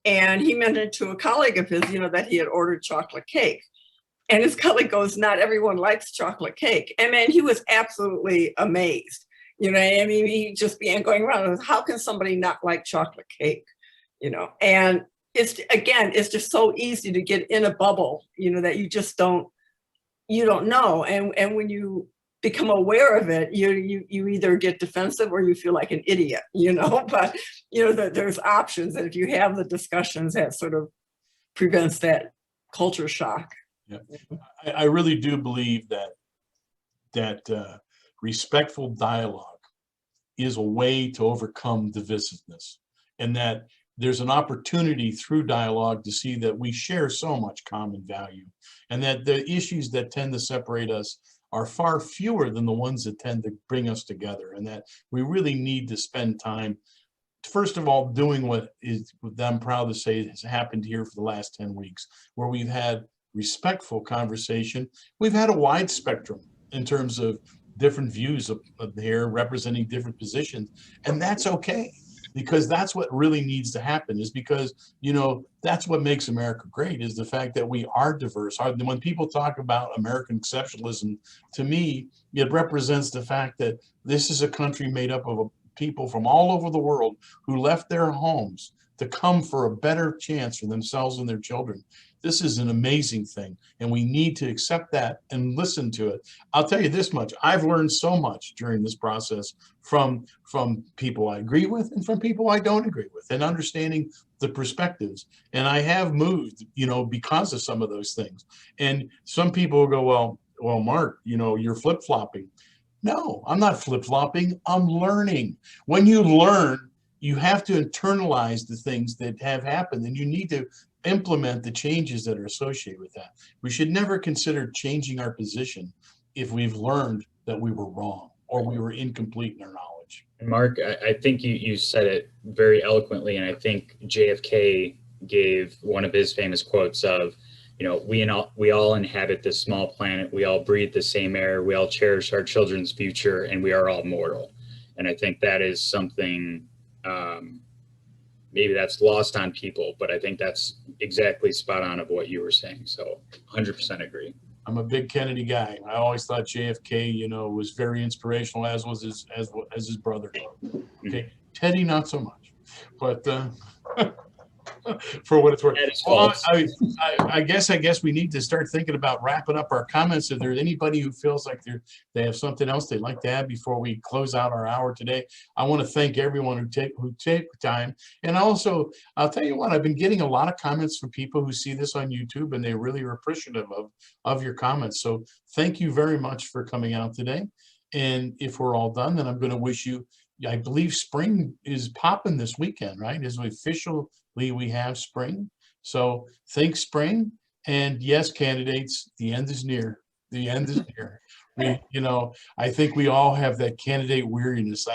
and he mentioned to a colleague of his, that he had ordered chocolate cake, and his colleague goes, "Not everyone likes chocolate cake." And man, he was absolutely amazed. I mean, he just began going around, how can somebody not like chocolate cake? And it's just so easy to get in a bubble, that you just don't know. And when you become aware of it, you either get defensive or you feel like an idiot, but there's options. And if you have the discussions, that sort of prevents that culture shock. Yeah, I really do believe that respectful dialogue is a way to overcome divisiveness, and that there's an opportunity through dialogue to see that we share so much common value, and that the issues that tend to separate us are far fewer than the ones that tend to bring us together, and that we really need to spend time, first of all, doing what I'm proud to say has happened here for the last 10 weeks, where we've had respectful conversation. We've had a wide spectrum in terms of different views of here representing different positions, and that's okay, because that's what really needs to happen, is because that's what makes America great, is the fact that we are diverse. When people talk about American exceptionalism, to me it represents the fact that this is a country made up of people from all over the world who left their homes to come for a better chance for themselves and their children. This is an amazing thing, and we need to accept that and listen to it. I'll tell you this much: I've learned so much during this process from people I agree with and from people I don't agree with, and understanding the perspectives. And I have moved, because of some of those things. And some people will go, well, well, Mark, you know, you're flip-flopping. No, I'm not flip-flopping. I'm learning. When you learn, you have to internalize the things that have happened, and you need to implement the changes that are associated with that. We should never consider changing our position if we've learned that we were wrong or we were incomplete in our knowledge. Mark, I think you said it very eloquently, and I think JFK gave one of his famous quotes of, you know, we all inhabit this small planet, we all breathe the same air, we all cherish our children's future, and we are all mortal. And I think that is something, maybe that's lost on people, but I think that's exactly spot on of what you were saying. So 100% agree. I'm a big Kennedy guy. I always thought JFK, you know, was very inspirational, as was his brother. Okay, Teddy, not so much, but for what it's worth. Well, I guess we need to start thinking about wrapping up our comments. If there's anybody who feels like they have something else they'd like to add before we close out our hour today, I want to thank everyone who take time. And also, I'll tell you what, I've been getting a lot of comments from people who see this on YouTube, and they really are appreciative of your comments. So thank you very much for coming out today. And if we're all done, then I'm going to wish you, I believe spring is popping this weekend, right? Is officially we have spring. So think spring. And yes, candidates, the end is near. The end is near. You know, I think we all have that candidate weariness.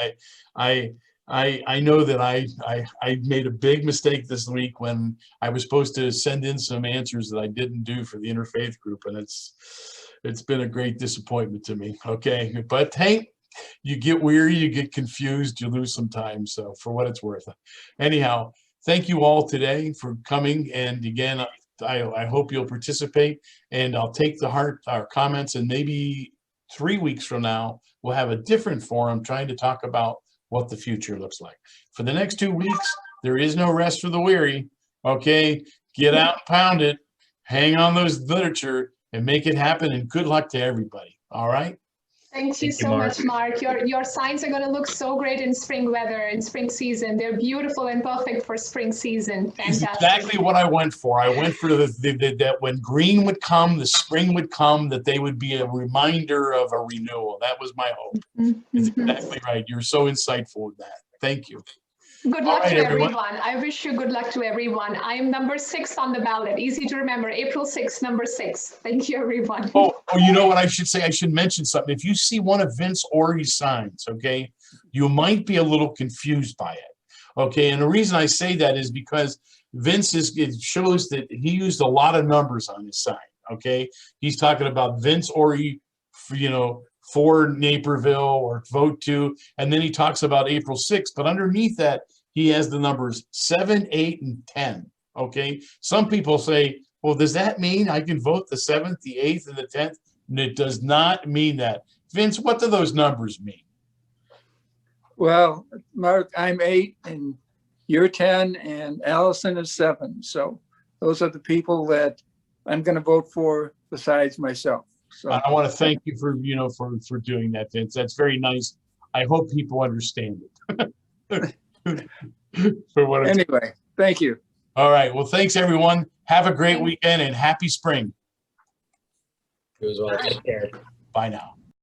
I know that I made a big mistake this week when I was supposed to send in some answers that I didn't do for the interfaith group, and it's been a great disappointment to me. Okay, but hey, you get weary, you get confused, you lose some time. So for what it's worth. Anyhow, thank you all today for coming. And again, I hope you'll participate, and I'll take to heart our comments, and maybe 3 weeks from now, we'll have a different forum trying to talk about what the future looks like. For the next 2 weeks, there is no rest for the weary. Okay, get out and pound it, hang on those literature, and make it happen. And good luck to everybody. All right. Thank you so much, Mark. Your signs are going to look so great in spring weather, in spring season. They're beautiful and perfect for spring season. Fantastic. Exactly what I went for. I went for that when green would come, the spring would come, that they would be a reminder of a renewal. That was my hope. It's exactly right. You're so insightful with that. Thank you. Good luck to everyone. I wish you good luck to everyone. I am number 6 on the ballot. Easy to remember. April 6th, number 6. Thank you, everyone. Oh, you know what I should say? I should mention something. If you see one of Vince Ori's signs, okay, you might be a little confused by it. Okay, and the reason I say that is because Vince it shows that he used a lot of numbers on his sign. Okay, he's talking about Vince Ori, you know, for Naperville or vote 2, and then he talks about April 6th, but underneath that he has the numbers 7, 8, and 10. Okay, some people say, well, does that mean I can vote the 7th, the 8th, and the 10th? And it does not mean that. Vince, what do those numbers mean? Well, Mark, I'm 8 and you're 10 and Allison is 7. So those are the people that I'm going to vote for besides myself. So I want to thank you for, you know, for doing that, Vince. That's very nice. I hope people understand it. For what it's anyway, thank you. All right. Well, thanks everyone. Have a great weekend and happy spring. It was all. Take care. Bye now.